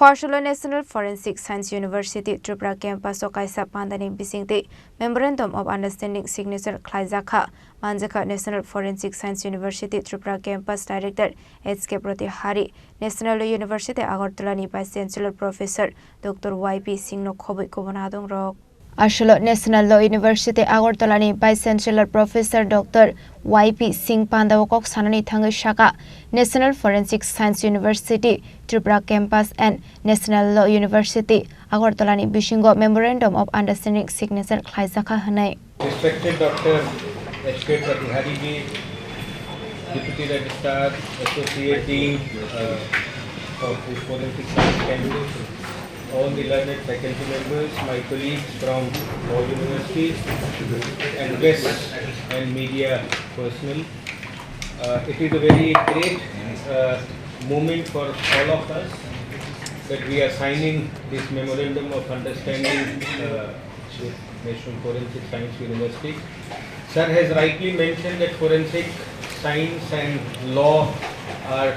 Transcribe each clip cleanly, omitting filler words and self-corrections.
Farshala National Forensic Science University Tripura campus of Kaisa Pandani Bisingtwi Memorandum of Understanding Signature Khlaijakha Manjaka National Forensic Science University Tripura campus Director HK Hari National University Agartala ni Vice Chancellor Professor Dr. YP Singno Khoboi Kobonadong Rok Asholo National Law University Agartala ni Vice Chancellor Professor Dr. YP Singh Pandawakok Sanani Thangai Shaka National Forensic Science University Tripura campus and National Law University Agartala ni Bisingtwi Memorandum of Understanding Signature Khlaijakha hanai. Respected Dr. HK Hari ji, Deputy Registrar, Associate Dean of the Forensic Science Campus, all the learned faculty members, my colleagues from all universities, and guests and media personnel. It is a very great moment for all of us that we are signing this Memorandum of Understanding with National Forensic Science University. Sir has rightly mentioned that forensic science and law are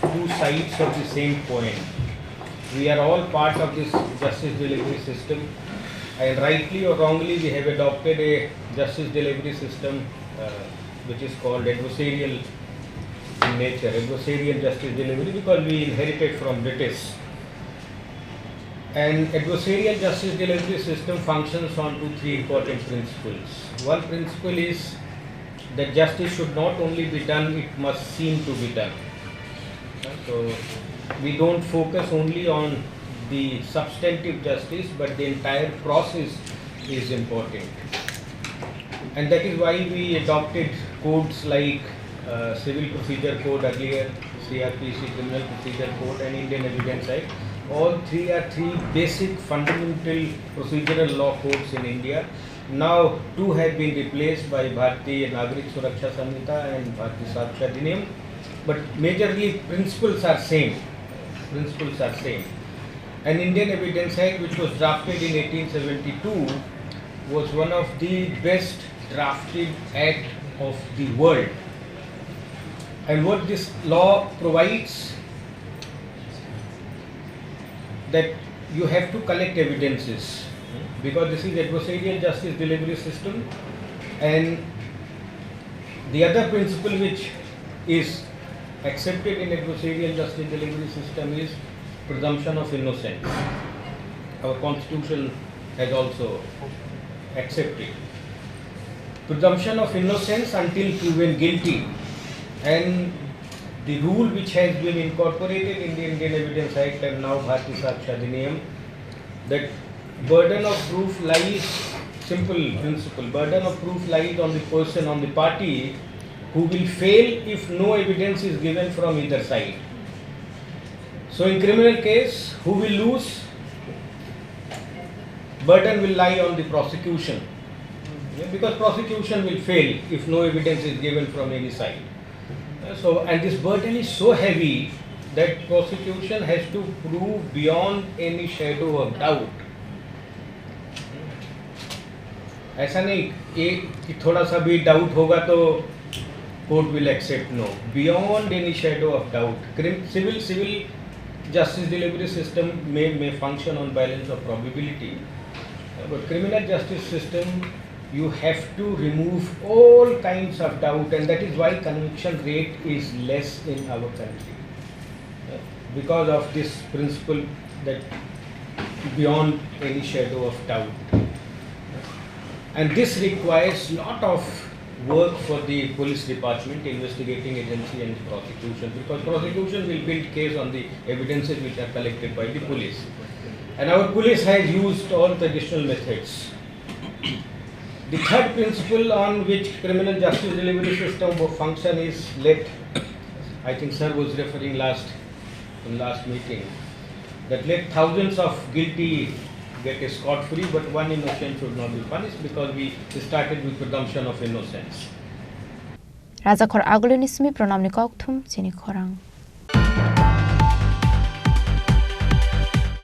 two sides of the same coin. We are all part of this justice delivery system, and rightly or wrongly we have adopted a justice delivery system which is called adversarial in nature, adversarial justice delivery, because we inherited from British. And adversarial justice delivery system functions on three important principles. One principle is that justice should not only be done, it must seem to be done. So we don't focus only on the substantive justice, but the entire process is important. And that is why we adopted codes like Civil Procedure Code earlier, CRPC, Criminal Procedure Code, and Indian Evidence Act. All three are basic fundamental procedural law codes in India. Now two have been replaced by Bharatiya Nagarik Suraksha Samhita and Bharatiya Saksha Adhiniyam, but majorly principles are same. Principles are same. An Indian Evidence Act, which was drafted in 1872, was one of the best drafted act of the world. And what this law provides, that you have to collect evidences, because this is adversarial justice delivery system. And the other principle which is accepted in adversarial justice delivery system is presumption of innocence. Our constitution has also accepted presumption of innocence until proven guilty. And the rule which has been incorporated in the Indian Evidence Act and now Bharatiya Saksha Adhiniyam, that burden of proof lies, simple principle, burden of proof lies on the person, on the party who will fail if no evidence is given from either side. So in criminal case, who will lose? Burden will lie on the prosecution, because prosecution will fail if no evidence is given from any side. So, and this burden is so heavy that prosecution has to prove beyond any shadow of doubt. ऐसा नहीं कि थोड़ा सा भी doubt होगा तो court will accept. No, beyond any shadow of doubt. Civil justice delivery system may function on balance of probability, but criminal justice system, you have to remove all kinds of doubt, and that is why conviction rate is less in our country, because of this principle that beyond any shadow of doubt. And this requires lot of work for the police department, investigating agency and prosecution, because prosecution will build case on the evidences which are collected by the police. And our police has used all traditional methods. The third principle on which criminal justice delivery system will function is I think sir was referring in last meeting, that let thousands of guilty get scot-free, but one innocent should not be punished, because we started with presumption of innocence. Raja Khor Agulini Sumi Pranamni Kokthum Chini Khorang.